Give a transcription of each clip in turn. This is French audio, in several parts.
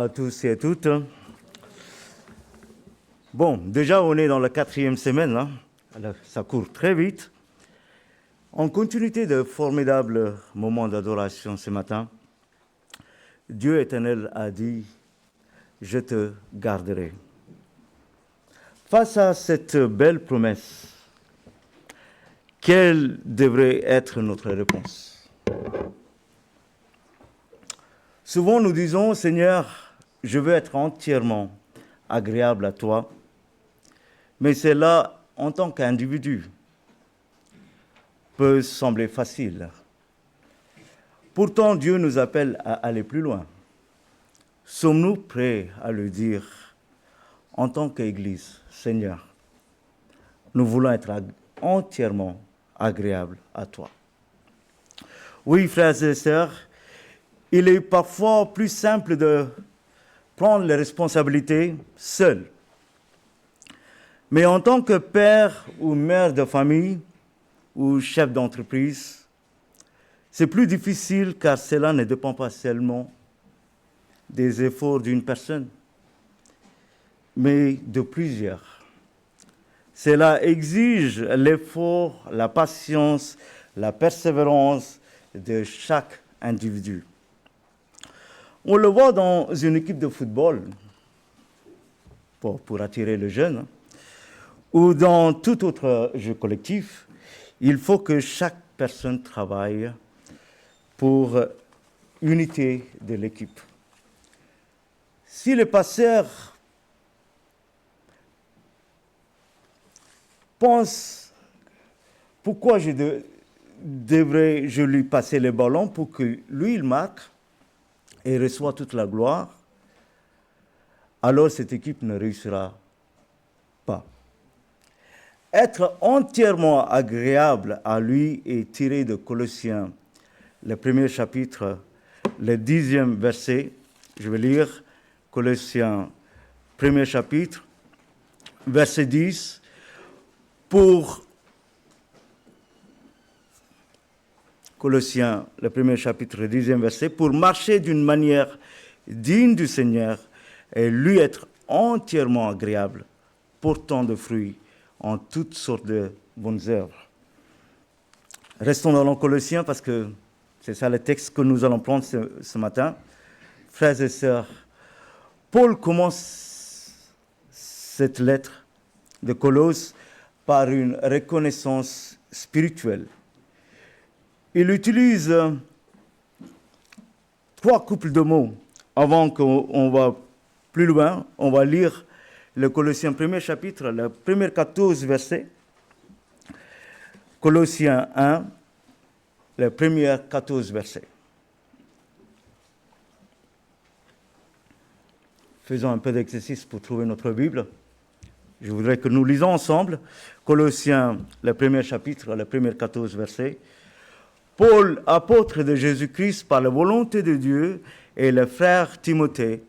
À tous et à toutes. Bon, déjà on est dans la 4e semaine, là. Alors, ça court très vite. En continuité de formidables moments d'adoration ce matin, Dieu éternel a dit, je te garderai. Face à cette belle promesse, quelle devrait être notre réponse? Souvent nous disons, Seigneur, je veux être entièrement agréable à toi, mais cela, en tant qu'individu, peut sembler facile. Pourtant, Dieu nous appelle à aller plus loin. Sommes-nous prêts à le dire en tant qu'Église, Seigneur, nous voulons être entièrement agréables à toi. Oui, frères et sœurs, il est parfois plus simple de prendre les responsabilités seul. Mais en tant que père ou mère de famille ou chef d'entreprise, c'est plus difficile car cela ne dépend pas seulement des efforts d'une personne, mais de plusieurs. Cela exige l'effort, la patience, la persévérance de chaque individu. On le voit dans une équipe de football, pour attirer les jeunes, ou dans tout autre jeu collectif, il faut que chaque personne travaille pour l'unité de l'équipe. Si le passeur pense pourquoi je lui passer le ballon pour que lui il marque et reçoit toute la gloire, alors cette équipe ne réussira pas. Être entièrement agréable à lui est tiré de Colossiens, le premier chapitre, le 10e verset. Je vais lire Colossiens, premier chapitre, verset 10. Pour Colossiens, le premier chapitre, le 10e verset, pour marcher d'une manière digne du Seigneur et lui être entièrement agréable, portant de fruits en toutes sortes de bonnes œuvres. Restons dans le Colossiens parce que c'est ça le texte que nous allons prendre ce matin. Frères et sœurs, Paul commence cette lettre de Colosse par une reconnaissance spirituelle. Il utilise 3 couples de mots. Avant qu'on va plus loin, on va lire le Colossiens premier chapitre, le premier 14 versets. Colossiens 1, le premier 14 versets. Faisons un peu d'exercice pour trouver notre Bible. Je voudrais que nous lisons ensemble Colossiens, le premier chapitre, le premier 14 versets. Paul, apôtre de Jésus-Christ par la volonté de Dieu, et le frère Timothée,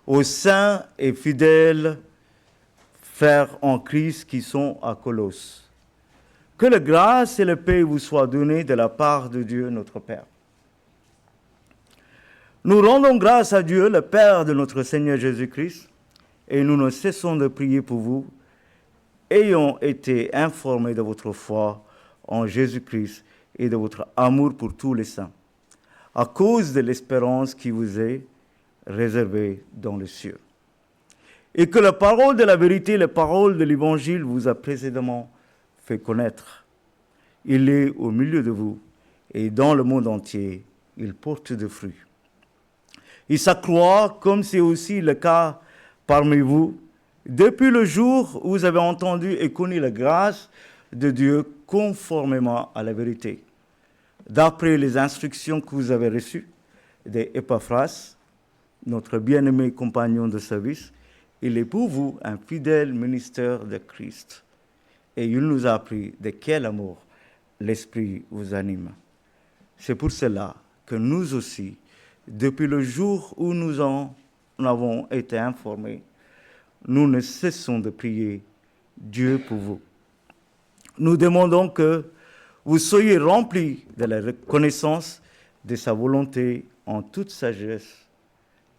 aux saints et fidèles frères en Christ qui sont à Colosse. Que la grâce et la paix vous soient données de la part de Dieu notre Père. Nous rendons grâce à Dieu, le Père de notre Seigneur Jésus-Christ, et nous ne cessons de prier pour vous, ayant été informés de votre foi en Jésus-Christ et de votre amour pour tous les saints, à cause de l'espérance qui vous est réservée dans les cieux. Et que la parole de la vérité, la parole de l'Évangile vous a précédemment fait connaître. Il est au milieu de vous et dans le monde entier, il porte des fruits. Il s'accroît, comme c'est aussi le cas parmi vous, depuis le jour où vous avez entendu et connu la grâce de Dieu conformément à la vérité. D'après les instructions que vous avez reçues d'Épaphras, notre bien-aimé compagnon de service, il est pour vous un fidèle ministère de Christ. Et il nous a appris de quel amour l'Esprit vous anime. C'est pour cela que nous aussi, depuis le jour où nous en avons été informés, nous ne cessons de prier Dieu pour vous. Nous demandons que vous soyez remplis de la reconnaissance de sa volonté en toute sagesse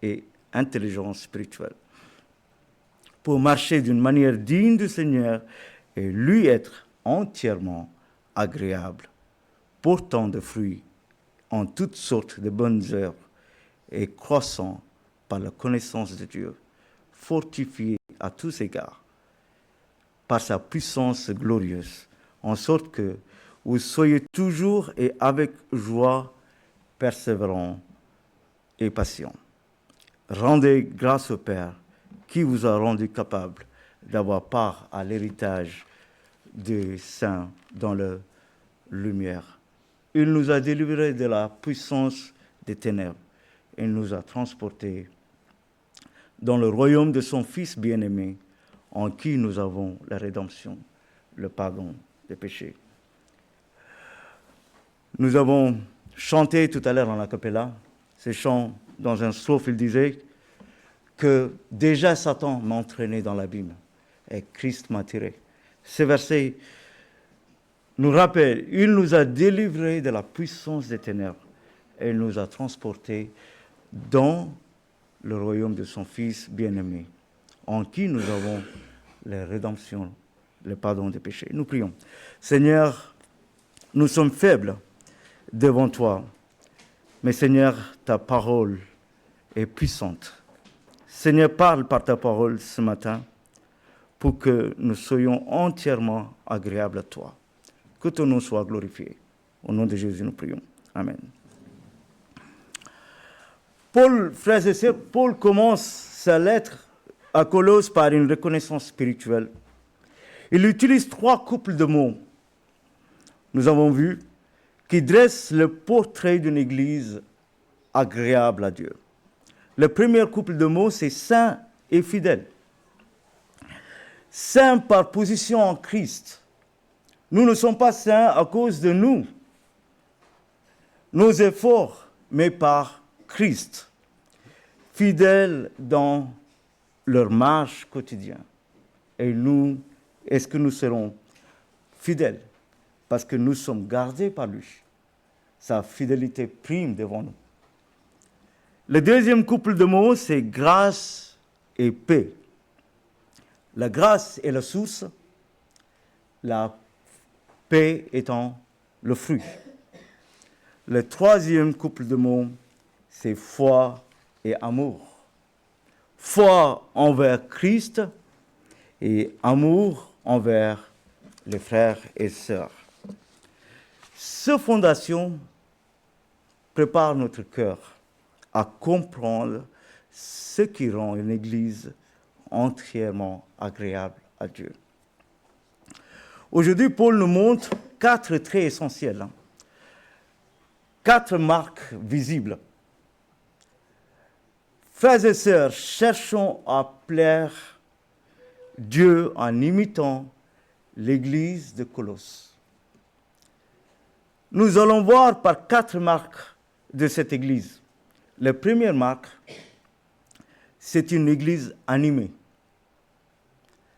et intelligence spirituelle, pour marcher d'une manière digne du Seigneur et lui être entièrement agréable, portant de fruits en toutes sortes de bonnes œuvres et croissant par la connaissance de Dieu, fortifié à tous égards par sa puissance glorieuse, en sorte que vous soyez toujours et avec joie persévérants et patients. Rendez grâce au Père qui vous a rendu capable d'avoir part à l'héritage des saints dans la lumière. Il nous a délivrés de la puissance des ténèbres. Il nous a transportés dans le royaume de son Fils bien-aimé, en qui nous avons la rédemption, le pardon des péchés. Nous avons chanté tout à l'heure en a cappella, ces chants dans un strophe, il disait que déjà Satan m'entraînait dans l'abîme et Christ m'a tiré. Ces versets nous rappellent, il nous a délivrés de la puissance des ténèbres et il nous a transportés dans le royaume de son Fils bien-aimé, en qui nous avons la rédemption, le pardon des péchés. Nous prions. Seigneur, nous sommes faibles devant toi, mais Seigneur, ta parole est puissante. Seigneur, parle par ta parole ce matin pour que nous soyons entièrement agréables à toi. Que ton nom soit glorifié. Au nom de Jésus, nous prions. Amen. Paul, frères et sœurs, Paul commence sa lettre à Colosse par une reconnaissance spirituelle. Il utilise 3 couples de mots, nous avons vu, qui dressent le portrait d'une église agréable à Dieu. Le premier couple de mots, c'est saint et fidèle. Saint par position en Christ. Nous ne sommes pas saints à cause de nous, nos efforts, mais par Christ. Fidèles dans leur marche quotidienne. Et nous, est-ce que nous serons fidèles? Parce que nous sommes gardés par lui. Sa fidélité prime devant nous. Le deuxième couple de mots, c'est grâce et paix. La grâce est la source, la paix étant le fruit. Le troisième couple de mots, c'est foi et amour. Foi envers Christ et amour envers les frères et sœurs. Cette fondation prépare notre cœur à comprendre ce qui rend une Église entièrement agréable à Dieu. Aujourd'hui, Paul nous montre 4 traits essentiels, 4 marques visibles. Frères et sœurs, cherchons à plaire Dieu en imitant l'Église de Colosse. Nous allons voir par 4 marques de cette Église. La première marque, c'est une Église animée.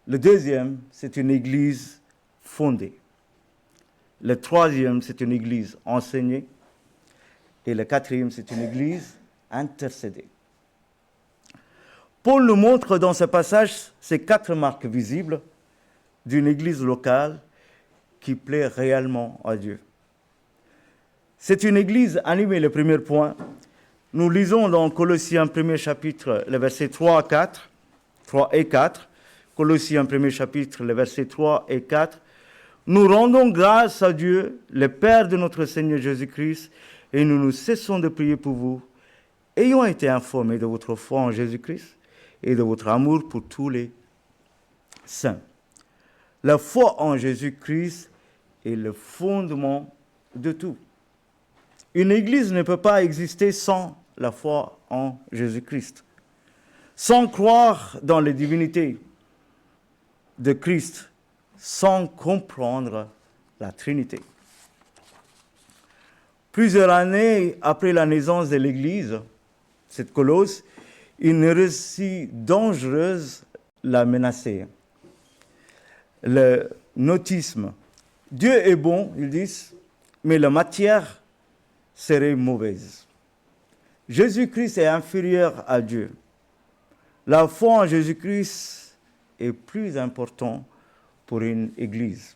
Le deuxième, c'est une Église fondée. Le troisième, c'est une Église enseignée. Et le quatrième, c'est une Église intercédée. Paul nous montre dans ce passage ces 4 marques visibles d'une Église locale qui plaît réellement à Dieu. C'est une Église animée, le premier point. Nous lisons dans Colossiens 1er chapitre, les versets 3 et 4. Colossiens 1er chapitre, les versets 3 et 4. Nous rendons grâce à Dieu, le Père de notre Seigneur Jésus-Christ, et nous ne cessons de prier pour vous, ayant été informés de votre foi en Jésus-Christ et de votre amour pour tous les saints. La foi en Jésus-Christ est le fondement de tout. Une Église ne peut pas exister sans la foi en Jésus-Christ. Sans croire dans les divinités de Christ, sans comprendre la Trinité. Plusieurs années après la naissance de l'Église, cette Colosse, une hérésie dangereuse l'a menacée. Le gnotisme. Dieu est bon, ils disent, mais la matière serait mauvaise. Jésus-Christ est inférieur à Dieu. La foi en Jésus-Christ est plus importante pour une église.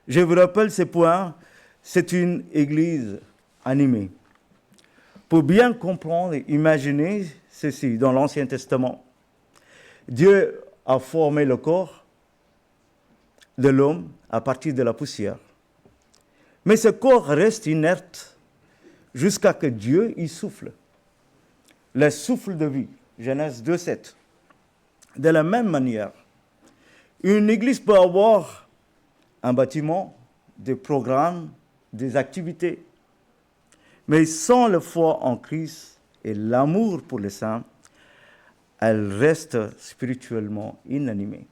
Je vous rappelle ce point, c'est une église animée. Pour bien comprendre et imaginer ceci, dans l'Ancien Testament, Dieu a formé le corps de l'homme à partir de la poussière. Mais ce corps reste inerte jusqu'à ce que Dieu y souffle. Le souffle de vie, Genèse 2,7. De la même manière, une église peut avoir un bâtiment, des programmes, des activités. Mais sans la foi en Christ et l'amour pour les saints, elle reste spirituellement inanimée.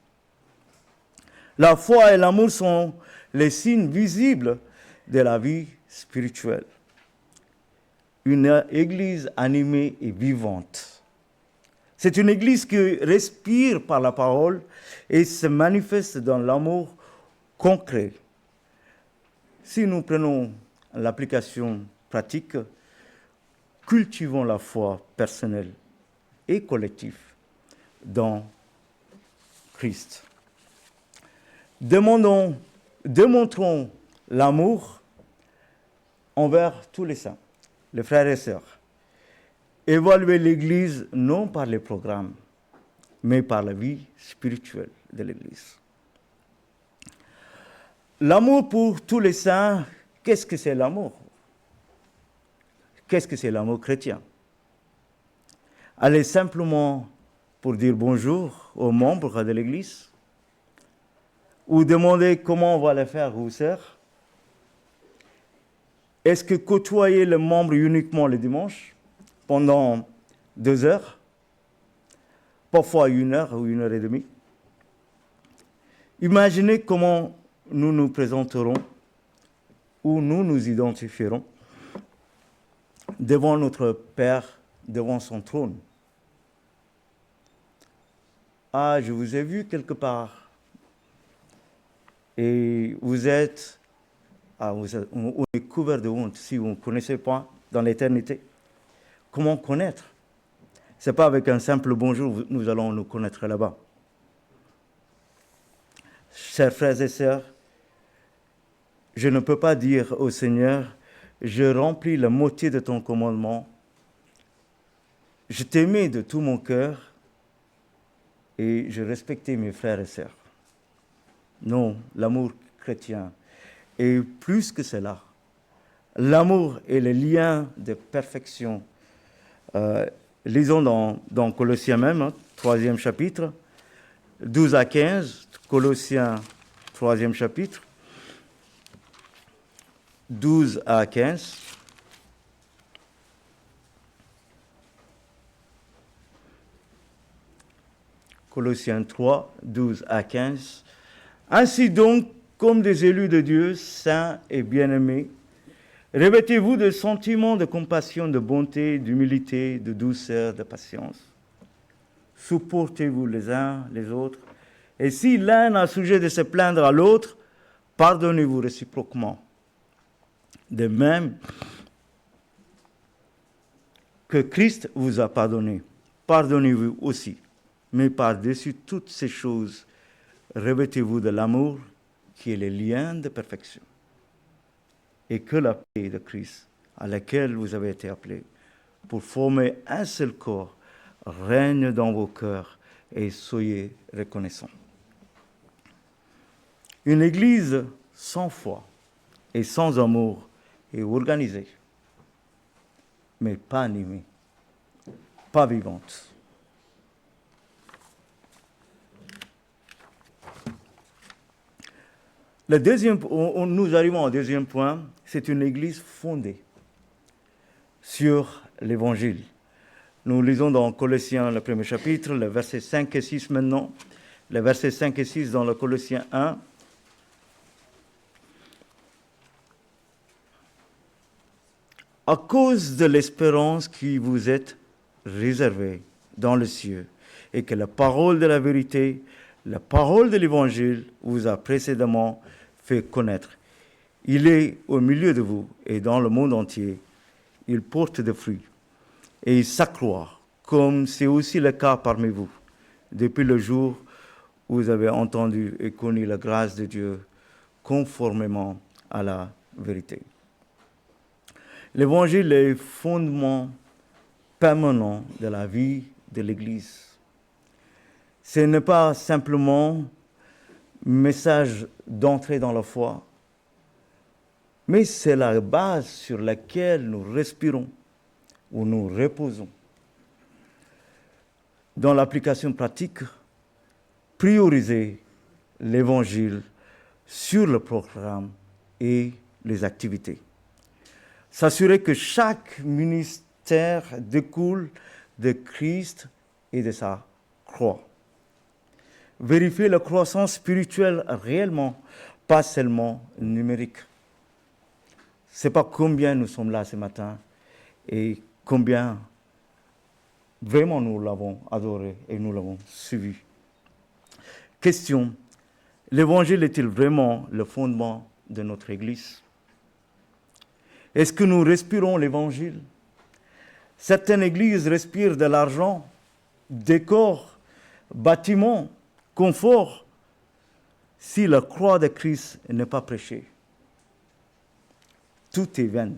La foi et l'amour sont les signes visibles de la vie spirituelle. Une église animée et vivante. C'est une église qui respire par la parole et se manifeste dans l'amour concret. Si nous prenons l'application pratique, cultivons la foi personnelle et collective dans Christ. Démontrons l'amour envers tous les saints, les frères et sœurs. Évaluez l'Église non par les programmes, mais par la vie spirituelle de l'Église. L'amour pour tous les saints, qu'est-ce que c'est l'amour? Qu'est-ce que c'est l'amour chrétien? Aller simplement pour dire bonjour aux membres de l'Église? Ou demander comment on va le faire ou sœurs? Est-ce que côtoyer le membre uniquement le dimanche, pendant 2 heures, parfois 1 heure ou 1 heure et demie? Imaginez comment nous nous présenterons ou nous nous identifierons devant notre Père, devant son trône. Ah, je vous ai vu quelque part. Et vous êtes, on est couvert de honte si vous ne connaissez pas dans l'éternité. Comment connaître? Ce n'est pas avec un simple bonjour nous allons nous connaître là-bas. Chers frères et sœurs, je ne peux pas dire au Seigneur, je remplis la moitié de ton commandement, je t'aimais de tout mon cœur et je respectais mes frères et sœurs. Non, l'amour chrétien est plus que cela. L'amour est le lien de perfection. Lisons dans Colossiens même, 3e chapitre, 12 à 15, Colossiens 3e chapitre, 12 à 15. Colossiens 3, 12 à 15. Ainsi donc, comme des élus de Dieu, saints et bien-aimés, revêtez-vous de sentiments de compassion, de bonté, d'humilité, de douceur, de patience. Supportez-vous les uns les autres. Et si l'un a sujet de se plaindre à l'autre, pardonnez-vous réciproquement. De même que Christ vous a pardonné, pardonnez-vous aussi. Mais par-dessus toutes ces choses, revêtez-vous de l'amour qui est le lien de perfection. Et que la paix de Christ, à laquelle vous avez été appelés, pour former un seul corps, règne dans vos cœurs et soyez reconnaissants. Une église sans foi et sans amour est organisée, mais pas animée, pas vivante. Nous arrivons au deuxième point, c'est une église fondée sur l'évangile. Nous lisons dans Colossiens, le 1er chapitre, les versets 5 et 6 maintenant, les versets 5 et 6 dans le Colossiens 1. À cause de l'espérance qui vous est réservée dans le ciel, et que la parole de la vérité, la parole de l'évangile vous a précédemment fait connaître. Il est au milieu de vous et dans le monde entier. Il porte des fruits et il s'accroît comme c'est aussi le cas parmi vous, depuis le jour où vous avez entendu et connu la grâce de Dieu conformément à la vérité. L'Évangile est le fondement permanent de la vie de l'Église. Ce n'est pas simplement un message d'entrée dans la foi, mais c'est la base sur laquelle nous respirons ou nous reposons. Dans l'application pratique, prioriser l'Évangile sur le programme et les activités. S'assurer que chaque ministère découle de Christ et de sa croix. Vérifier la croissance spirituelle réellement, pas seulement numérique. Ce n'est pas combien nous sommes là ce matin et combien vraiment nous l'avons adoré et nous l'avons suivi. Question, l'Évangile est-il vraiment le fondement de notre Église? Est-ce que nous respirons l'Évangile? Certaines églises respirent de l'argent, décors, bâtiments, confort, si la croix de Christ n'est pas prêchée. Tout est vain.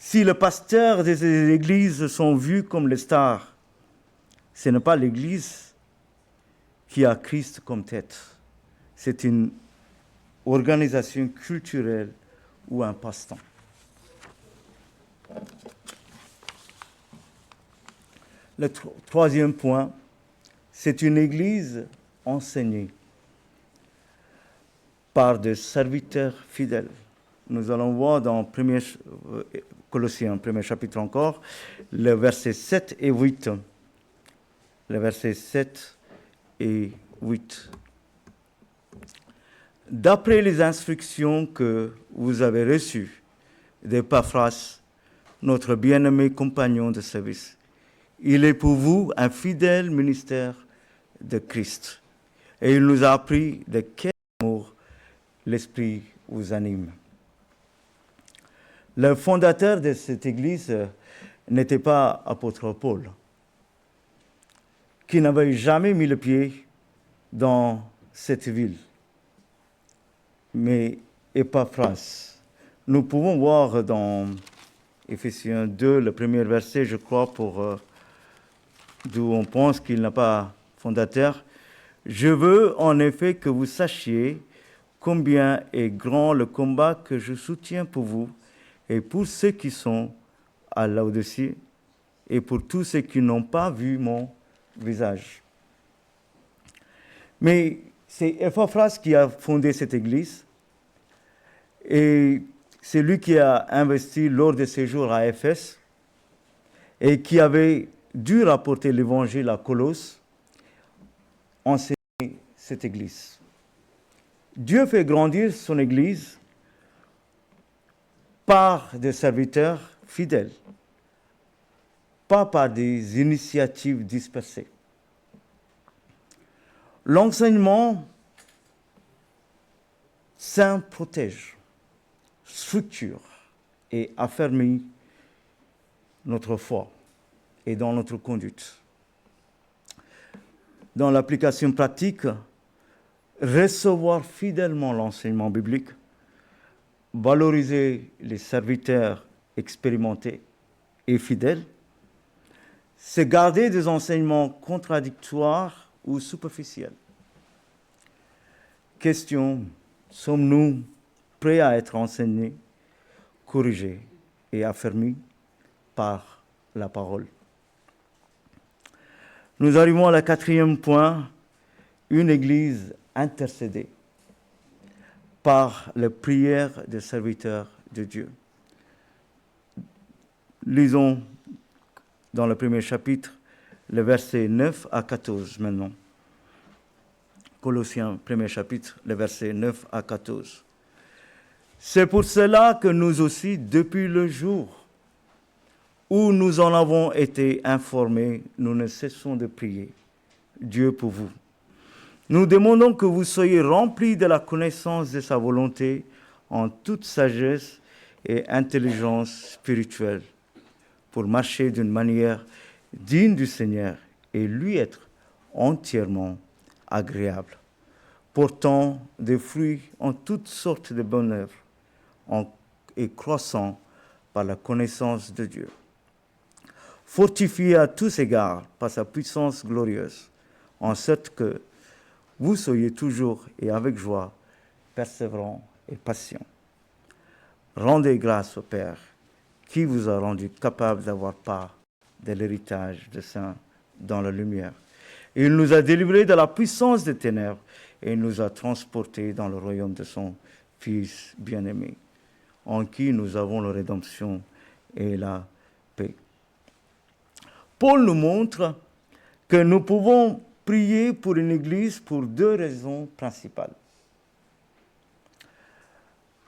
Si les pasteurs de ces églises sont vus comme les stars, ce n'est pas l'Église qui a Christ comme tête. C'est une organisation culturelle ou un passe-temps. Le troisième point, c'est une Église enseignée par des serviteurs fidèles. Nous allons voir dans Colossiens, premier chapitre encore, les versets 7 et 8. Les versets 7 et 8. D'après les instructions que vous avez reçues d'Épaphras, notre bien-aimé compagnon de service, il est pour vous un fidèle ministère de Christ. Et il nous a appris de quel amour l'Esprit vous anime. Le fondateur de cette église n'était pas apôtre Paul, qui n'avait jamais mis le pied dans cette ville, mais Épaphras. Nous pouvons voir dans Éphésiens 2, le premier verset, je crois, d'où on pense qu'il n'a pas fondateur. Je veux en effet que vous sachiez combien est grand le combat que je soutiens pour vous et pour ceux qui sont à Laodicée et pour tous ceux qui n'ont pas vu mon visage. Mais c'est Épaphras qui a fondé cette église et c'est lui qui a investi lors de ses jours à Éphèse et qui avait dû rapporter l'évangile à Colosse, enseigner cette église. Dieu fait grandir son église par des serviteurs fidèles, pas par des initiatives dispersées. L'enseignement saint protège, structure et affermit notre foi et dans notre conduite. Dans l'application pratique, recevoir fidèlement l'enseignement biblique, valoriser les serviteurs expérimentés et fidèles, c'est garder des enseignements contradictoires ou superficiels. Question, sommes-nous prêts à être enseignés, corrigés et affermis par la parole? Nous arrivons à la quatrième point, une église intercédée par la prière des serviteurs de Dieu. Lisons dans le premier chapitre, les versets 9 à 14 maintenant. Colossiens, premier chapitre, les versets 9 à 14. C'est pour cela que nous aussi, depuis le jour où nous en avons été informés, nous ne cessons de prier Dieu pour vous. Nous demandons que vous soyez remplis de la connaissance de sa volonté en toute sagesse et intelligence spirituelle pour marcher d'une manière digne du Seigneur et lui être entièrement agréable, portant des fruits en toutes sortes de bonnes œuvres et croissant par la connaissance de Dieu. Fortifié à tous égards par sa puissance glorieuse, en sorte que vous soyez toujours et avec joie, persévérants et patients. Rendez grâce au Père qui vous a rendu capable d'avoir part de l'héritage des saints dans la lumière. Et il nous a délivrés de la puissance des ténèbres et il nous a transportés dans le royaume de son Fils bien-aimé, en qui nous avons la rédemption et la paix. Paul nous montre que nous pouvons prier pour une église pour deux raisons principales.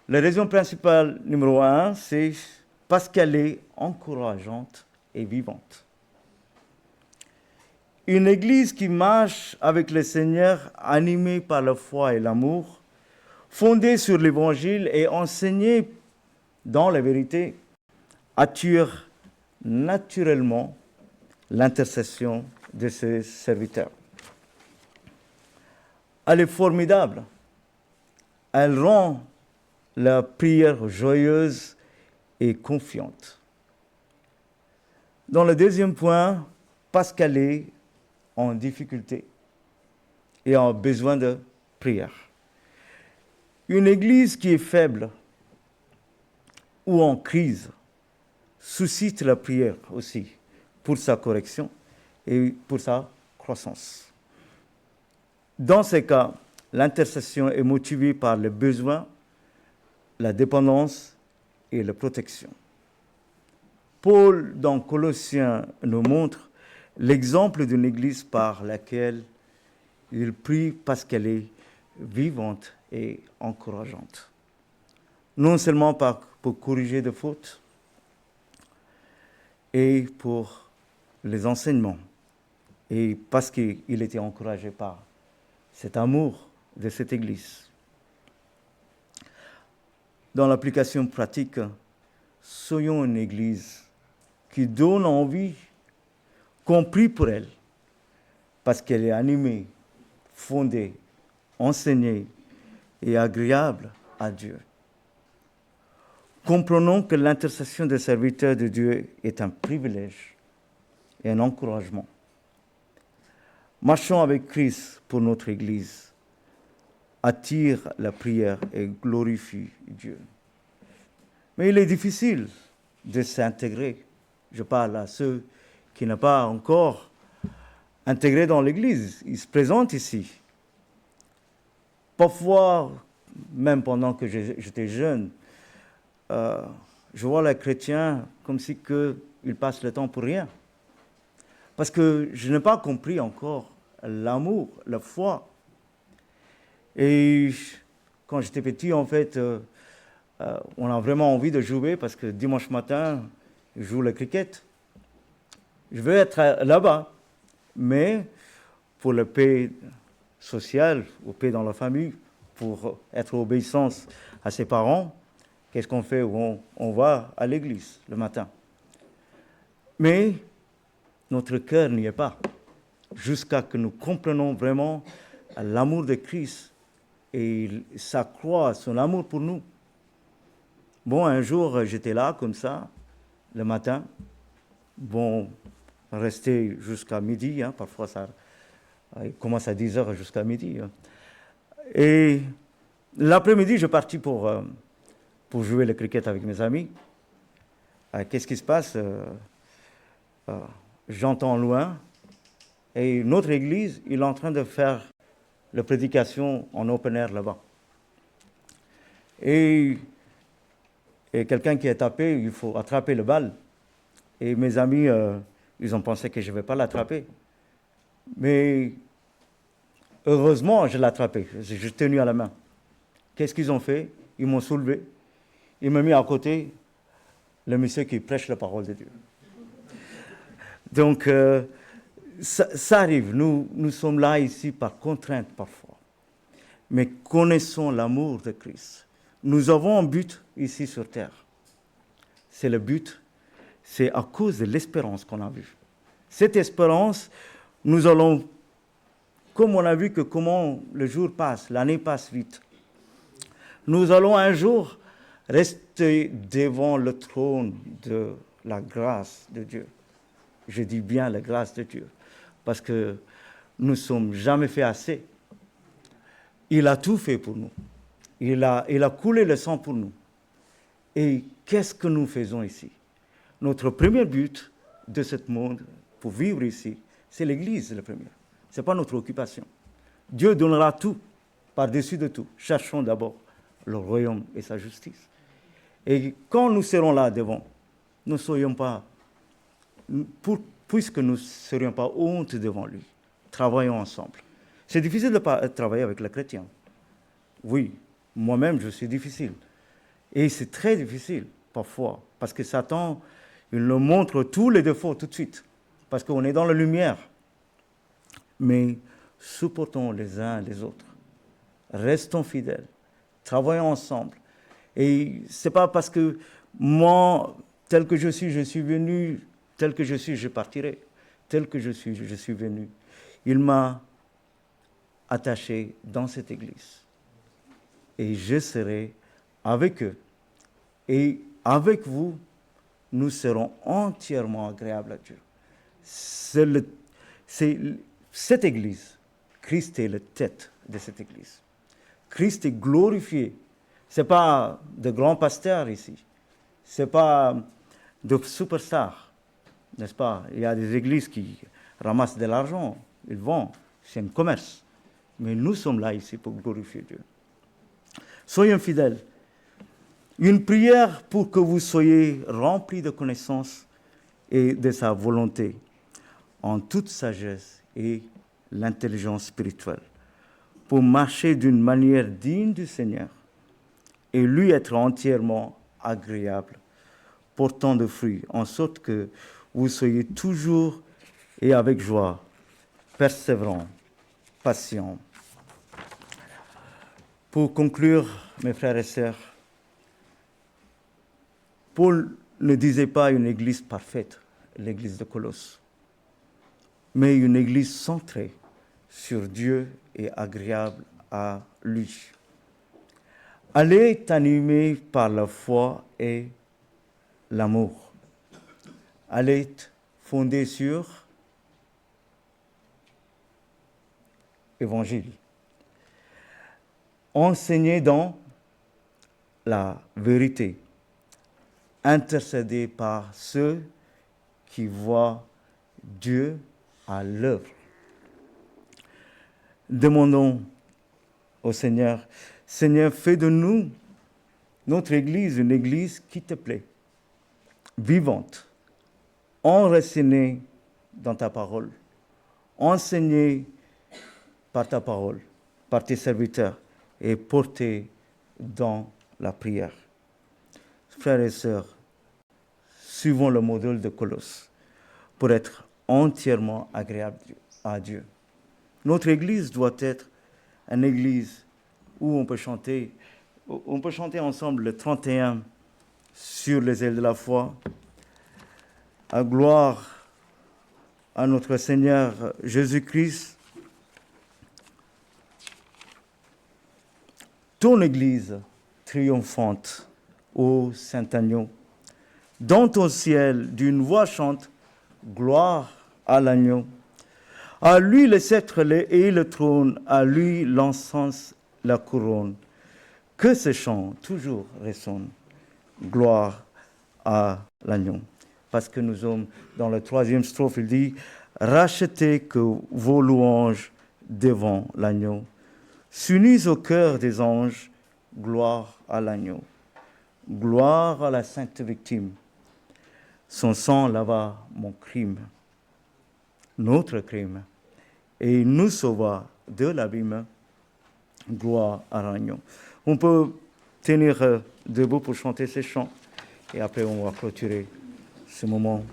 La raison principale numéro 1, c'est parce qu'elle est encourageante et vivante. Une église qui marche avec le Seigneur, animée par la foi et l'amour, fondée sur l'évangile et enseignée dans la vérité, attire naturellement l'intercession de ses serviteurs. Elle est formidable. Elle rend la prière joyeuse et confiante. Dans le deuxième point, parce qu'elle est en difficulté et en besoin de prière. Une église qui est faible ou en crise suscite la prière aussi pour sa correction et pour sa croissance. Dans ces cas, l'intercession est motivée par le besoin, la dépendance et la protection. Paul, dans Colossiens, nous montre l'exemple d'une église par laquelle il prie parce qu'elle est vivante et encourageante. Non seulement pour corriger des fautes et pour les enseignements, et parce qu'il était encouragé par cet amour de cette église. Dans l'application pratique, soyons une église qui donne envie, qu'on prie pour elle, parce qu'elle est animée, fondée, enseignée et agréable à Dieu. Comprenons que l'intercession des serviteurs de Dieu est un privilège et un encouragement. Marchons avec Christ pour notre Église, attire la prière et glorifie Dieu. Mais il est difficile de s'intégrer. Je parle à ceux qui n'ont pas encore intégré dans l'Église. Ils se présentent ici. Parfois, même pendant que j'étais jeune, je vois les chrétiens comme si ils passent le temps pour rien. Parce que je n'ai pas compris encore l'amour, la foi. Et quand j'étais petit, en fait, on a vraiment envie de jouer parce que dimanche matin, je joue le cricket. Je veux être là-bas, mais pour la paix sociale, ou paix dans la famille, pour être obéissance à ses parents, qu'est-ce qu'on fait? On va à l'église le matin. Mais notre cœur n'y est pas, jusqu'à ce que nous comprenions vraiment l'amour de Christ et sa croix, son amour pour nous. Bon, un jour, j'étais là, comme ça, le matin. Bon, rester jusqu'à midi, parfois ça commence à 10h jusqu'à midi. Et l'après-midi, je partis pour jouer le cricket avec mes amis. Qu'est-ce qui se passe? J'entends loin, et notre église, il est en train de faire la prédication en open air là-bas. Et quelqu'un qui est tapé, il faut attraper le balle. Et mes amis, ils ont pensé que je ne vais pas l'attraper. Mais heureusement, je l'ai attrapé. J'ai tenu à la main. Qu'est-ce qu'ils ont fait? Ils m'ont soulevé. Ils m'ont mis à côté le monsieur qui prêche la parole de Dieu. Donc, ça arrive. Nous sommes là ici par contrainte parfois. Mais connaissons l'amour de Christ. Nous avons un but ici sur terre. C'est le but, c'est à cause de l'espérance qu'on a vue. Cette espérance, nous allons, comme on a vu que comment le jour passe, l'année passe vite, nous allons un jour rester devant le trône de la grâce de Dieu. Je dis bien la grâce de Dieu, parce que nous ne sommes jamais fait assez. Il a tout fait pour nous. Il a coulé le sang pour nous. Et qu'est-ce que nous faisons ici? Notre premier but de ce monde, pour vivre ici, c'est l'Église, le premier. Ce n'est pas notre occupation. Dieu donnera tout, par-dessus de tout. Cherchons d'abord le royaume et sa justice. Et quand nous serons là devant, nous ne soyons pas, puisque nous ne serions pas honte devant lui. Travaillons ensemble. C'est difficile de travailler avec les chrétiens. Oui, moi-même, je suis difficile. Et c'est très difficile, parfois, parce que Satan, il nous montre tous les défauts tout de suite, parce qu'on est dans la lumière. Mais supportons les uns les autres. Restons fidèles. Travaillons ensemble. Et ce n'est pas parce que moi, tel que je suis venu, tel que je suis, je partirai. Tel que je suis venu. Il m'a attaché dans cette église. Et je serai avec eux. Et avec vous, nous serons entièrement agréables à Dieu. Cette église, Christ est la tête de cette église. Christ est glorifié. Ce n'est pas de grands pasteurs ici. Ce n'est pas de superstars, n'est-ce pas? Il y a des églises qui ramassent de l'argent, ils vendent, c'est un commerce. Mais nous sommes là ici pour glorifier Dieu. Soyons fidèles. Une prière pour que vous soyez remplis de connaissances et de sa volonté, en toute sagesse et l'intelligence spirituelle, pour marcher d'une manière digne du Seigneur et lui être entièrement agréable, portant de fruits, en sorte que vous soyez toujours et avec joie, persévérants, patients. Pour conclure, mes frères et sœurs, Paul ne disait pas une église parfaite, l'église de Colosse, mais une église centrée sur Dieu et agréable à lui. Elle est animée par la foi et l'amour. Elle est fondée sur l'Évangile, enseignée dans la vérité, intercédée par ceux qui voient Dieu à l'œuvre. Demandons au Seigneur, Seigneur, fais de nous, notre Église, une Église qui te plaît, vivante, enracinée dans ta parole, enseignée par ta parole, par tes serviteurs et portée dans la prière. Frères et sœurs, suivons le modèle de Colosse pour être entièrement agréable à Dieu. Notre Église doit être une Église où on peut chanter ensemble le 31 sur les ailes de la foi, à gloire à notre Seigneur Jésus-Christ. Ton Église triomphante, ô Saint-Agneau, dans ton ciel d'une voix chante, gloire à l'agneau. À lui le sceptre et le trône, à lui l'encens, la couronne. Que ce chant toujours résonne, gloire à l'agneau. Parce que nous sommes dans la 3e strophe, il dit, rachetez que vos louanges devant l'agneau. S'unissent au cœur des anges, gloire à l'agneau. Gloire à la sainte victime. Son sang lava mon crime, notre crime, et nous sauva de l'abîme. Gloire à l'agneau. On peut tenir debout pour chanter ces chants, et après on va clôturer ce moment.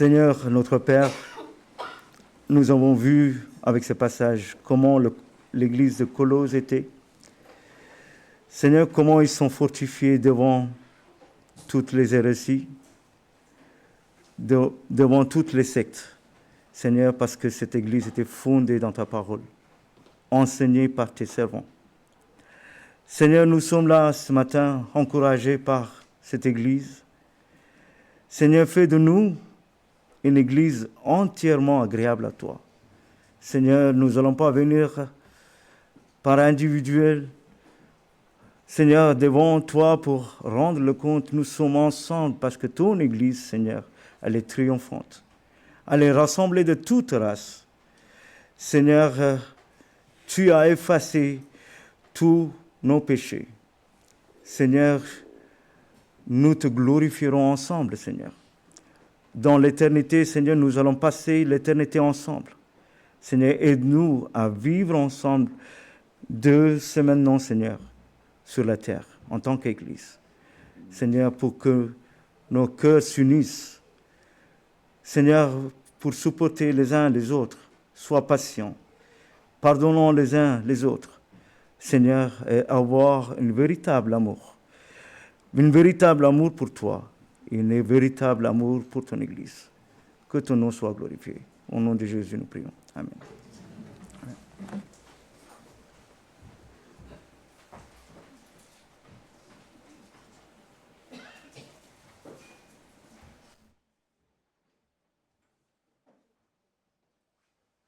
Seigneur, notre Père, nous avons vu avec ce passage comment l'église de Colosse était. Seigneur, comment ils sont fortifiés devant toutes les hérésies, devant toutes les sectes. Seigneur, parce que cette église était fondée dans ta parole, enseignée par tes servants. Seigneur, nous sommes là ce matin encouragés par cette église. Seigneur, fais de nous une église entièrement agréable à toi. Seigneur, nous n'allons pas venir par individuel. Seigneur, devant toi pour rendre le compte, nous sommes ensemble parce que ton église, Seigneur, elle est triomphante. Elle est rassemblée de toutes races. Seigneur, tu as effacé tous nos péchés. Seigneur, nous te glorifierons ensemble, Seigneur. Dans l'éternité, Seigneur, nous allons passer l'éternité ensemble. Seigneur, aide-nous à vivre ensemble de ce maintenant, Seigneur, sur la terre, en tant qu'Église. Seigneur, pour que nos cœurs s'unissent. Seigneur, pour supporter les uns les autres, sois patient. Pardonnons les uns les autres. Seigneur, et avoir un véritable amour pour toi. Un véritable amour pour ton Église. Que ton nom soit glorifié. Au nom de Jésus, nous prions. Amen.